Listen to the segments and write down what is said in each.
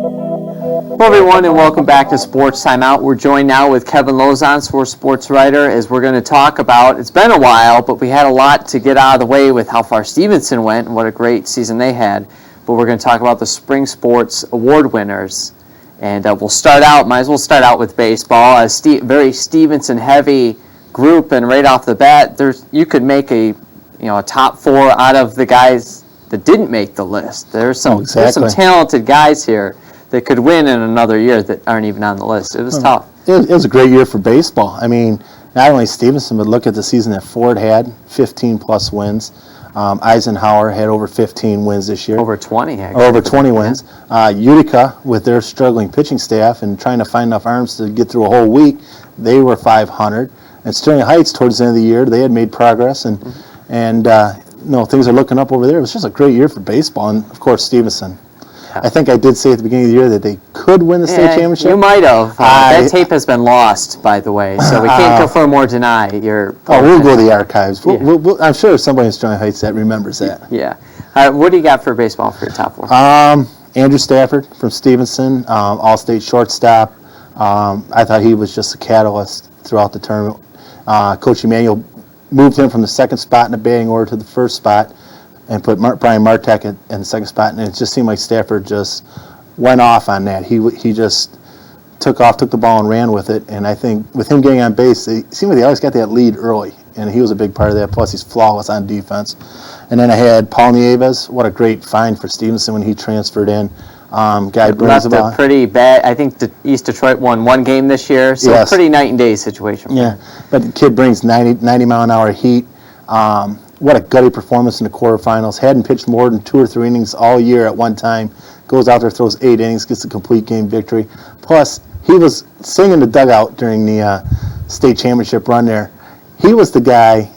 Hello everyone and welcome back to Sports Timeout. We're joined now with Kevin Lozon, sports writer, as we're going to talk about, it's been a while, but we had a lot to get out of the way with how far Stevenson went and what a great season they had. But we're going to talk about the Spring Sports Award winners. And might as well start out with baseball. A very Stevenson-heavy group, and right off the bat, you could make a top four out of the guys that didn't make the list. There's some talented guys here that could win in another year that aren't even on the list. It was tough. It was a great year for baseball. I mean, not only Stevenson, but look at the season that Ford had, 15-plus wins. Eisenhower had over 15 wins this year. Over 20, actually. Over 20 wins. Utica, with their struggling pitching staff and trying to find enough arms to get through a whole week, they were 500. And Sterling Heights, towards the end of the year, they had made progress, and things are looking up over there. It was just a great year for baseball, and, of course, Stevenson. I think I did say at the beginning of the year that they could win the state championship. You might have. That tape has been lost, by the way, so we can't confirm or deny your... we'll go to the archives. I'm sure there's somebody in Sterling Heights that remembers that. Yeah. What do you got for baseball for your top four? Andrew Stafford from Stevenson, all-state shortstop. I thought he was just a catalyst throughout the tournament. Coach Emanuel moved him from the second spot in the batting order to the first spot, and put Brian Martek in the second spot, and it just seemed like Stafford just went off on that. He just took the ball and ran with it, and I think with him getting on base, it seemed like they always got that lead early, and he was a big part of that, plus he's flawless on defense. And then I had Paul Nieves. What a great find for Stevenson when he transferred in. Guy brings the ball. Pretty bad. I think East Detroit won one game this year, so yes. Pretty night and day situation. Yeah, but the kid brings 90-mile-an-hour heat. What a gutty performance in the quarterfinals. Hadn't pitched more than 2 or 3 innings all year at one time. Goes out there, throws 8 innings, gets a complete game victory. Plus, he was singing the dugout during the state championship run there. He was the guy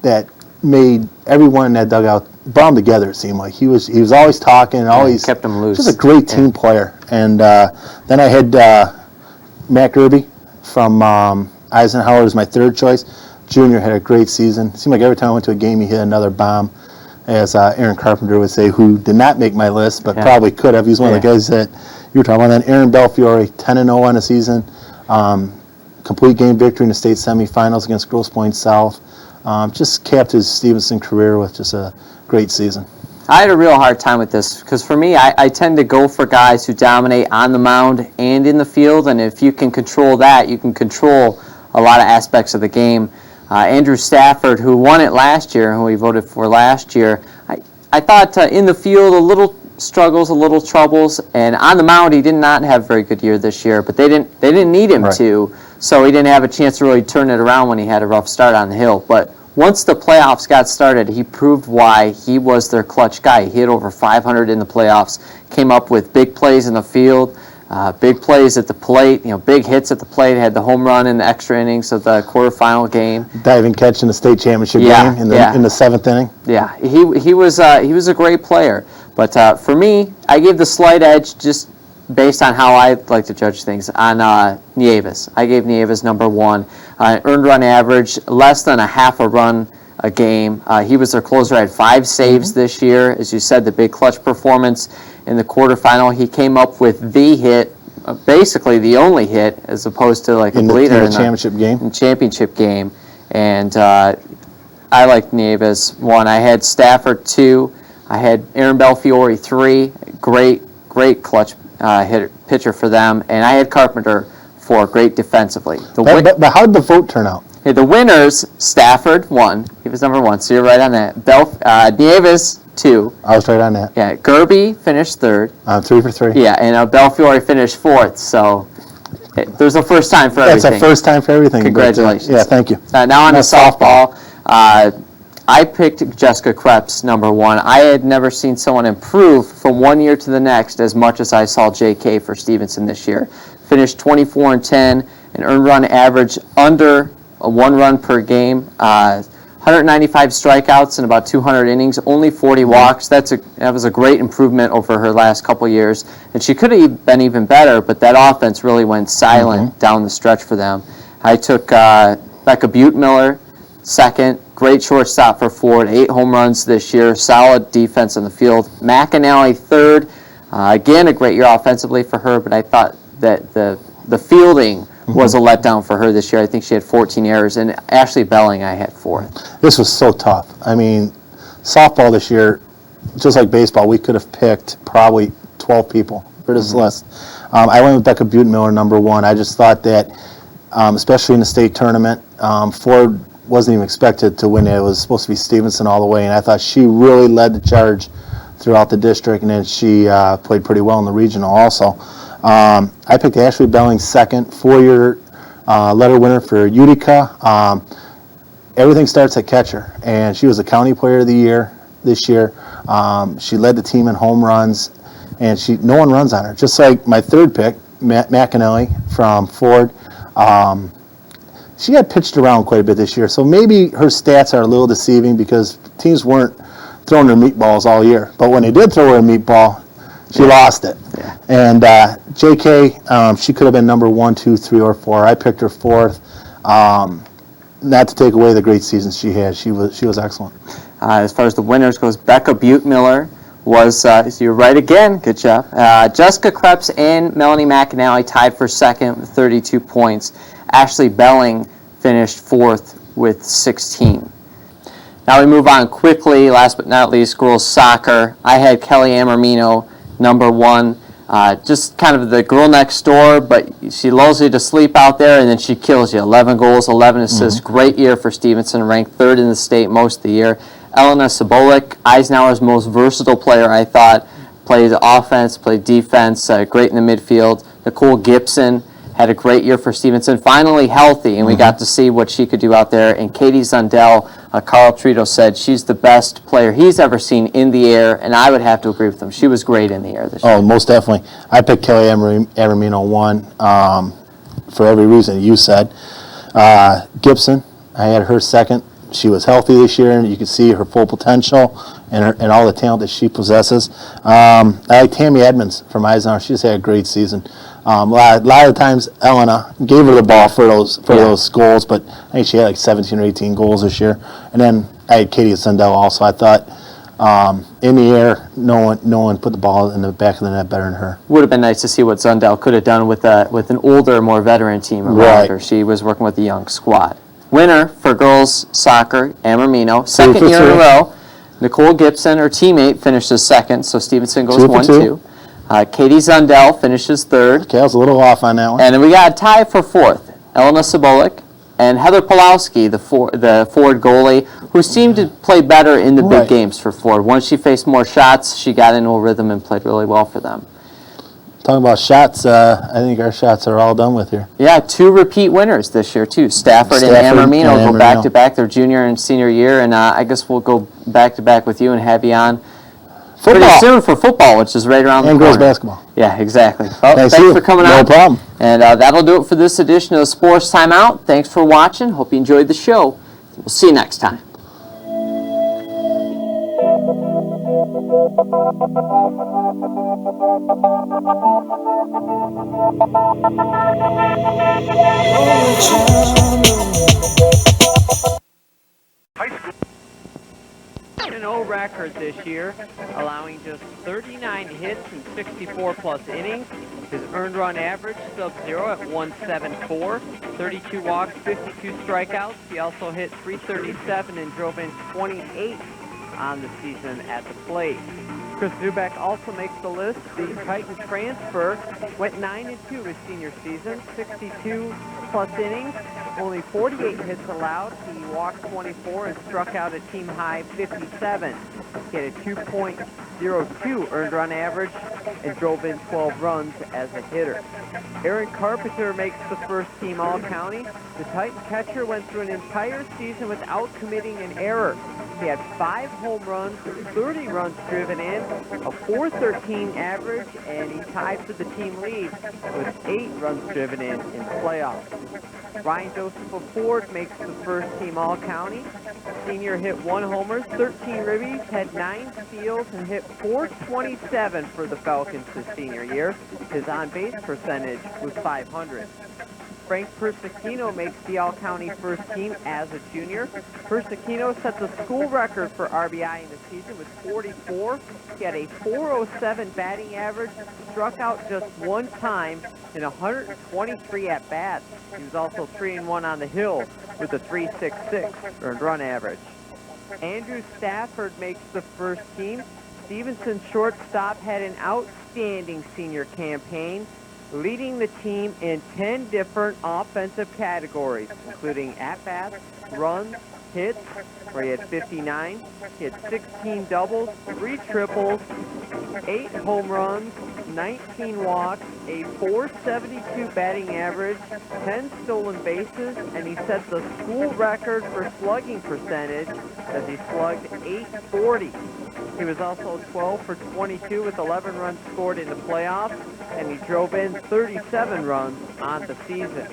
that made everyone in that dugout bomb together, it seemed like. He was always talking, always kept them loose. Just a great team player. And then I had Matt Gerby from Eisenhower as my third choice. Junior had a great season. It seemed like every time I went to a game, he hit another bomb, as Aaron Carpenter would say, who did not make my list, but probably could have. He's one of the guys that you were talking about. Then Aaron Belfiore, 10-0 on the season, complete game victory in the state semifinals against Grosse Pointe South. Just capped his Stevenson career with just a great season. I had a real hard time with this because for me, I tend to go for guys who dominate on the mound and in the field, and if you can control that, you can control a lot of aspects of the game. Andrew Stafford, who won it last year, who we voted for last year, I thought in the field a little struggles, a little troubles, and on the mound he did not have a very good year this year, but they didn't need him to, so he didn't have a chance to really turn it around when he had a rough start on the hill. But once the playoffs got started, he proved why he was their clutch guy. He hit over 500 in the playoffs, came up with big plays in the field, big plays at the plate, big hits at the plate, had the home run in the extra innings of the quarterfinal game. Diving catch in the state championship game in the 7th inning. Yeah, he was a great player. But for me, I gave the slight edge just based on how I like to judge things on Nieves. I gave Nieves number 1. Earned run average, less than a half a run a game. He was their closer, had 5 saves this year. As you said, the big clutch performance in the quarterfinal. He came up with the hit, basically the only hit, as opposed to like a bleeder in the championship game. And I liked Nieves 1. I had Stafford 2. I had Aaron Belfiore 3. Great clutch pitcher for them. And I had Carpenter 4. Great defensively. But how did the vote turn out? The winners, Stafford 1. He was number 1, so you're right on that. Nieves 2. I was right on that. Yeah, Gerby finished 3rd. 3 for 3. Yeah, and Belfiore finished 4th. So there's a first time for everything. That's a first time for everything. Congratulations. Yeah, thank you. Now on to softball. I picked Jessica Krebs number 1. I had never seen someone improve from one year to the next as much as I saw J.K. for Stevenson this year. Finished 24-10, an earned run average under 1 run per game. 195 strikeouts in about 200 innings, only 40 walks. That was a great improvement over her last couple years. And she could have been even better, but that offense really went silent down the stretch for them. I took Becca Butte-Miller 2nd. Great shortstop for Ford, 8 home runs this year. Solid defense in the field. McAnally 3rd. Again, a great year offensively for her, but I thought that the fielding was a letdown for her this year. I think she had 14 errors, and Ashley Belling I had 4th. This was so tough. I mean, softball this year, just like baseball, we could have picked probably 12 people for this list. I went with Becca Butenmiller, number 1. I just thought that, especially in the state tournament, Ford wasn't even expected to win it. It was supposed to be Stevenson all the way, and I thought she really led the charge throughout the district, and then she played pretty well in the regional also. I picked Ashley Belling 2nd, 4-year letter winner for Utica. Everything starts at catcher, and she was the county player of the year this year. She led the team in home runs, and no one runs on her. Just like my 3rd pick, McAnally from Ford. She had pitched around quite a bit this year, so maybe her stats are a little deceiving because teams weren't throwing her meatballs all year. But when they did throw her a meatball, she lost it. Yeah. And JK, she could have been number 1, 2, 3, or 4. I picked her 4th. Not to take away the great season she had. She was excellent. As far as the winners goes, Becca Butenmiller was, so you're right again, good job. Jessica Krebs and Melanie McAnally tied for 2nd with 32 points. Ashley Belling finished 4th with 16. Now we move on quickly, last but not least, girls soccer. I had Kelly Amormino, number 1. Just kind of the girl next door, but she lulls you to sleep out there, and then she kills you. 11 goals, 11 assists. Great year for Stevenson, ranked 3rd in the state most of the year. Elena Sobolik, Eisenhower's most versatile player, I thought. Played offense, played defense, great in the midfield. Nicole Gibson had a great year for Stevenson, finally healthy, and we got to see what she could do out there. And Katie Zundell, Carl Trito said she's the best player he's ever seen in the air, and I would have to agree with him. She was great in the air this year. Oh, most definitely. I picked Kelly Amormino 1 for every reason you said. Gibson, I had her 2nd. She was healthy this year, and you can see her full potential and all the talent that she possesses. I like Tammy Edmonds from Eisenhower. She's had a great season. A lot of times, Elena gave her the ball for those goals, but I think she had like 17 or 18 goals this year. And then I had Katie Sundell also. I thought in the air, no one put the ball in the back of the net better than her. Would have been nice to see what Zundell could have done with an older, more veteran team around her. She was working with a young squad. Winner for girls soccer, Amormino, 2nd year in a row. Nicole Gibson, her teammate, finishes 2nd, so Stevenson goes 1-2. Katie Zundell finishes 3rd. Okay, I was a little off on that one. And then we got a tie for 4th. Elena Sobolik and Heather Pulowski, the Ford goalie, who seemed to play better in the big games for Ford. Once she faced more shots, she got into a rhythm and played really well for them. Talking about shots, I think our shots are all done with here. Yeah, 2 repeat winners this year, too. Stafford and Amormino go back-to-back their junior and senior year, and I guess we'll go back-to-back with you and have you on pretty soon for football, which is right around the corner. And girls basketball. Yeah, exactly. Well, thanks for coming on. No problem. And that'll do it for this edition of the Sports Timeout. Thanks for watching. Hope you enjoyed the show. We'll see you next time. No record this year, allowing just 39 hits and 64 plus innings. His earned run average sub-zero at 174, 32 walks, 52 strikeouts. He also hit .337 and drove in 28 on the season at the plate. Chris Zubak also makes the list. The Titan transfer went 9-2 his senior season, 62 plus innings, only 48 hits allowed. He walked 24 and struck out a team high 57. He had a 2.02 earned run average and drove in 12 runs as a hitter. Aaron Carpenter makes the first team All-County. The Titan catcher went through an entire season without committing an error. He had 5 home runs, 30 runs driven in, a .413 average, and he tied for the team lead with 8 runs driven in playoffs. Ryan Joseph of Ford makes the first team All-County. Senior hit 1 homer, 13 ribbies, had 9 steals, and hit .427 for the Falcons his senior year. His on-base percentage was .500. Frank Persicino makes the All-County first team as a junior. Persicino set the school record for RBI in the season with 44. He had a .407 batting average, struck out just one time in 123 at-bats. He was also 3-1 on the hill with a .366 earned run average. Andrew Stafford makes the first team. Stevenson shortstop had an outstanding senior campaign, leading the team in 10 different offensive categories, including at-bats, runs, hits, where he had 59. He had 16 doubles, 3 triples, 8 home runs, 19 walks, a .472 batting average, 10 stolen bases, and he set the school record for slugging percentage as he slugged .840. He was also 12 for 22 with 11 runs scored in the playoffs, and he drove in 37 runs on the season.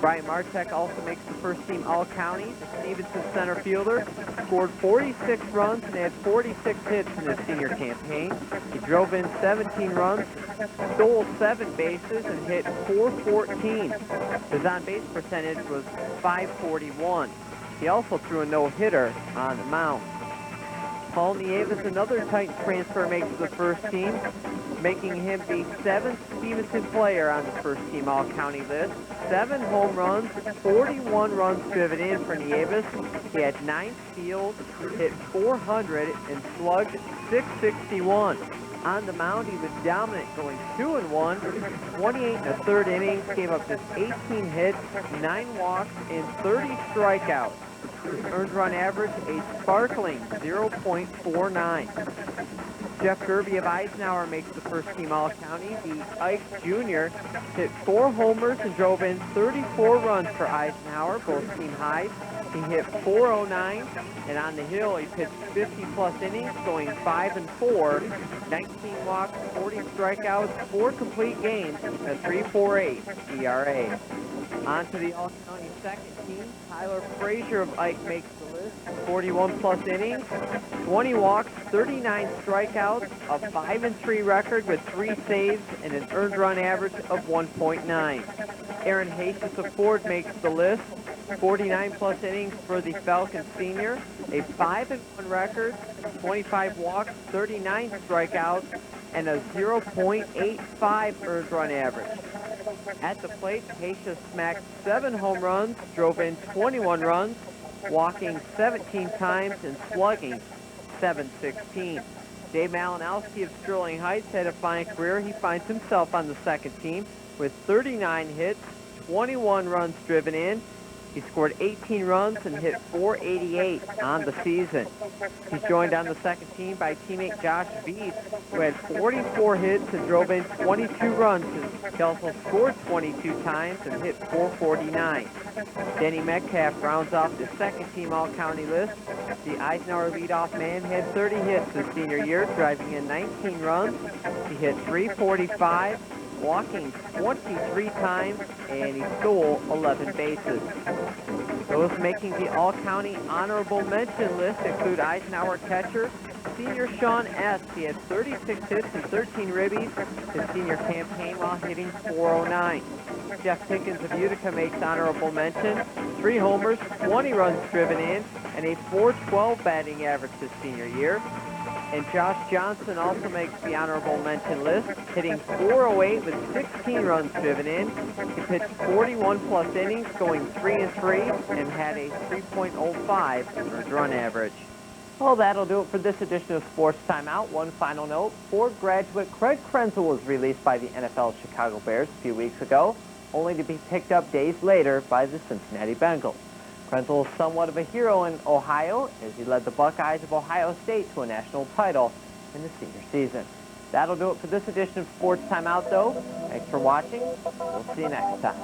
Brian Martek also makes the first team All-County. The Stevenson center fielder scored 46 runs and had 46 hits in his senior campaign. He drove in 17 runs, stole 7 bases, and hit .414. His on-base percentage was .541. He also threw a no-hitter on the mound. Paul Nieves, another Titan transfer, makes the first team, making him the 7th Stevenson player on the first team All-County list. 7 home runs, 41 runs driven in for Nieves. He had 9 steals, hit .400, and slugged .661. On the mound, he was dominant, going 2-1, 28 1/3 innings, gave up just 18 hits, 9 walks, and 30 strikeouts. His earned run average, a sparkling 0.49. Jeff Gerby of Eisenhower makes the first team All-County. The Ike Jr. hit 4 homers and drove in 34 runs for Eisenhower, both team highs. He hit .409, and on the hill he pitched 50-plus innings, going 5-4, 19 walks, 40 strikeouts, 4 complete games, a .348 ERA. On to the All-County second team. Tyler Frazier of Ike makes the list. 41-plus innings, 20 walks, 39 strikeouts, a 5-3 record with 3 saves, and an earned run average of 1.9. Aaron Hastings of Ford makes the list. 49-plus innings for the Falcons senior, a 5-1 record, 25 walks, 39 strikeouts, and a 0.85 earned run average. At the plate, Hastings smacked 7 home runs, drove in 21 runs, walking 17 times and slugging .716. Dave Malinowski of Sterling Heights had a fine career. He finds himself on the second team with 39 hits, 21 runs driven in. He scored 18 runs and hit .488 on the season. He's joined on the second team by teammate Josh Veith, who had 44 hits and drove in 22 runs. He also scored 22 times and hit .449. Denny Metcalf rounds off the second team All-County list. The Eisenhower leadoff man had 30 hits his senior year, driving in 19 runs. He hit .345. Walking 23 times, and he stole 11 bases. Those making the All-County honorable mention list include Eisenhower catcher, senior Sean S. He had 36 hits and 13 ribbies his senior campaign while hitting .409. Jeff Pickens of Utica makes honorable mention, 3 homers, 20 runs driven in, and a .412 batting average his senior year. And Josh Johnson also makes the honorable mention list, hitting .408 with 16 runs driven in. He pitched 41-plus innings, going 3-3, and had a 3.05 earned run average. Well, that'll do it for this edition of Sports Timeout. One final note, Ford graduate Craig Krenzel was released by the NFL Chicago Bears a few weeks ago, only to be picked up days later by the Cincinnati Bengals. Krenzel is somewhat of a hero in Ohio as he led the Buckeyes of Ohio State to a national title in the senior season. That'll do it for this edition of Sports Timeout, though. Thanks for watching. We'll see you next time.